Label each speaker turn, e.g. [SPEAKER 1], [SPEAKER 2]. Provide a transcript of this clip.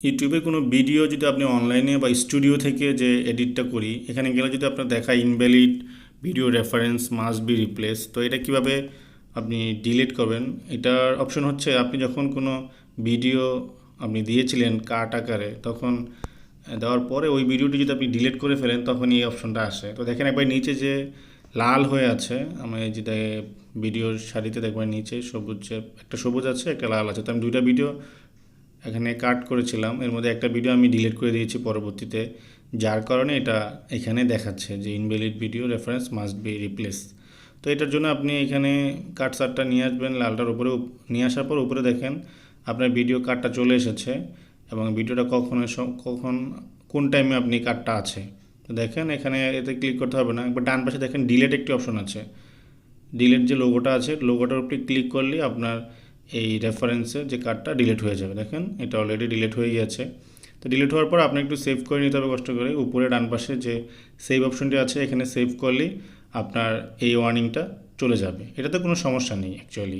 [SPEAKER 1] ইউটিউবে কোনো ভিডিও যদি আপনি অনলাইনে বা স্টুডিও থেকে যে এডিটটা করি, এখানে গেলে যদি আপনার দেখায় invalid video reference must be replace, তো এটা কিভাবে আপনি ডিলিট করবেন? এটার অপশন হচ্ছে আপনি যখন কোনো ভিডিও আপনি দিয়েছিলেন কাট আকারে, তখন দেওয়ার পরে ওই ভিডিওটি যদি আপনি ডিলিট করে ফেলেন তখন এই অপশনটা আসে। তো দেখেন একবার নিচে যে লাল হয়ে আছে, আমি যেটা ভিডিওর সারিতে দেখবেন নিচে সবুজ, একটা সবুজ আছে একটা লাল আছে। তো আমি দুইটা ভিডিও এখানে কাট করেছিলাম, এর মধ্যে একটা ভিডিও আমি ডিলিট করে দিয়েছি পরবর্তীতে, যার কারণে এটা এখানে দেখাচ্ছে যে invalid video reference must be replace. তো এটার জন্য আপনি এখানে কাটসারটা নিয়ে আসবেন, লালটার উপরে নিয়ে আসার পর উপরে দেখেন আপনার ভিডিও কাটটা চলে এসেছে এবং ভিডিওটা কখন কোন টাইমে আপনি কাটটা আছে। তো দেখেন এখানে এতে ক্লিক করতে হবে না, একবার ডান পাশে দেখেন ডিলেট একটি অপশন আছে, ডিলিট যে লোগোটা আছে লোগোটার উপরে ক্লিক করলে আপনার এই রেফারেন্সের যে কার্ডটা ডিলিট হয়ে যাবে। দেখেন এটা অলরেডি ডিলিট হয়ে গিয়েছে। তো ডিলিট হওয়ার পর আপনি একটু সেভ করে নিতে হবে কষ্ট করে, উপরে ডান পাশে যে সেভ অপশনটি আছে এখানে সেভ করলেই আপনার এই ওয়ার্নিংটা চলে যাবে। এটাতে কোনো সমস্যা নেই অ্যাকচুয়ালি।